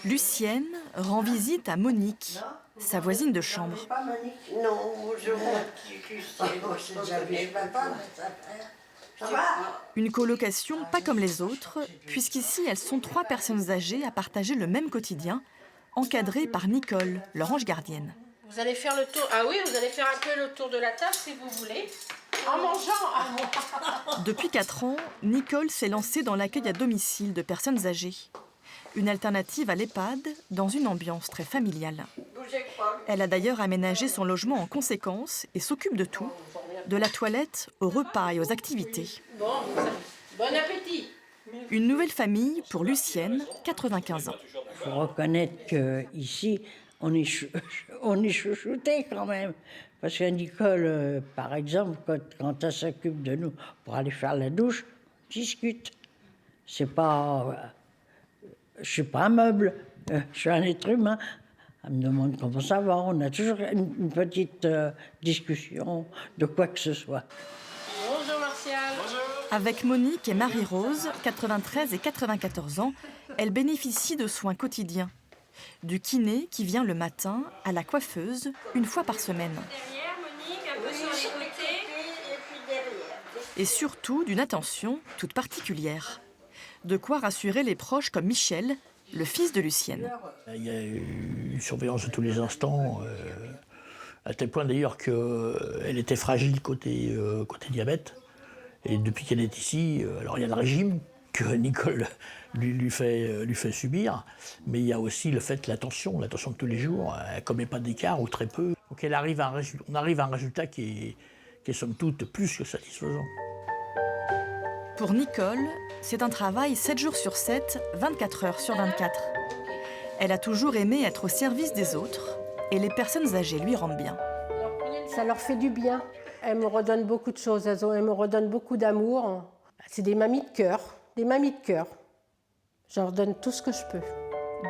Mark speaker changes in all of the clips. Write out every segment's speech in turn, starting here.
Speaker 1: Lucienne rend visite à Monique, sa voisine de chambre.
Speaker 2: Non, bonjour,
Speaker 1: Une colocation pas comme les autres, puisqu'ici elles sont 3 personnes âgées à partager le même quotidien, encadrées par Nicole, leur ange gardienne.
Speaker 3: Vous allez faire le tour. Ah oui, vous allez faire un peu le tour de la table si vous voulez. En mangeant.
Speaker 1: Depuis 4 ans, Nicole s'est lancée dans l'accueil à domicile de personnes âgées. Une alternative à l'EHPAD dans une ambiance très familiale. Elle a d'ailleurs aménagé son logement en conséquence et s'occupe de tout, de la toilette au repas et aux activités.
Speaker 3: Bon appétit.
Speaker 1: Une nouvelle famille pour Lucienne, 95 ans.
Speaker 4: Il faut reconnaître qu'ici, on est chouchouté quand même. Parce que Nicole, par exemple, quand elle s'occupe de nous pour aller faire la douche, on discute. C'est pas... je suis pas un meuble, je suis un être humain. Elle me demande comment ça va. On a toujours une petite discussion de quoi que ce soit.
Speaker 3: Bonjour Martial. Bonjour.
Speaker 1: Avec Monique et Marie-Rose, 93 et 94 ans, elle bénéficie de soins quotidiens. Du kiné qui vient le matin à la coiffeuse une fois par semaine.
Speaker 3: Derrière Monique, un peu sur les côtés.
Speaker 1: Et surtout d'une attention toute particulière. De quoi rassurer les proches comme Michel, le fils de Lucienne.
Speaker 5: Il y a eu une surveillance de tous les instants, à tel point d'ailleurs qu'elle était fragile côté diabète. Et depuis qu'elle est ici, alors il y a le régime que Nicole lui fait subir, mais il y a aussi le fait, l'attention de tous les jours, elle ne commet pas d'écart ou très peu. Donc on arrive à un résultat qui est somme toute plus que satisfaisant.
Speaker 1: Pour Nicole, c'est un travail 7 jours sur 7, 24 heures sur 24. Elle a toujours aimé être au service des autres et les personnes âgées lui rendent bien.
Speaker 6: Ça leur fait du bien. Elles me redonnent beaucoup de choses, elles me redonnent beaucoup d'amour. C'est des mamies de cœur, des mamies de cœur. Je leur donne tout ce que je peux.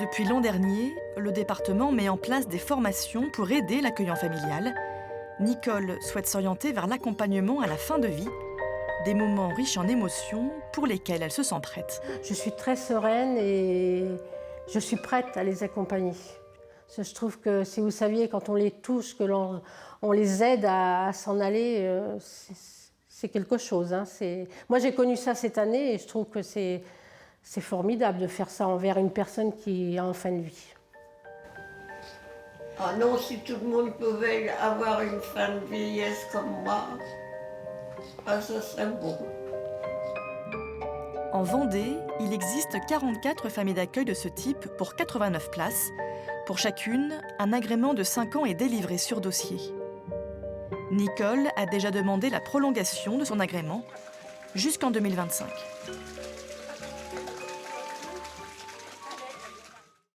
Speaker 1: Depuis l'an dernier, le département met en place des formations pour aider l'accueillant familial. Nicole souhaite s'orienter vers l'accompagnement à la fin de vie, des moments riches en émotions pour lesquels elle se sent prête.
Speaker 6: Je suis très sereine et je suis prête à les accompagner. Parce que je trouve que si vous saviez, quand on les touche, que on les aide à s'en aller, c'est quelque chose. Hein. Moi, j'ai connu ça cette année et je trouve que c'est formidable de faire ça envers une personne qui est en fin de vie.
Speaker 2: Ah non, si tout le monde pouvait avoir une fin de vieillesse comme moi, ah, ça serait beau.
Speaker 1: En Vendée, il existe 44 familles d'accueil de ce type pour 89 places. Pour chacune, un agrément de 5 ans est délivré sur dossier. Nicole a déjà demandé la prolongation de son agrément jusqu'en 2025.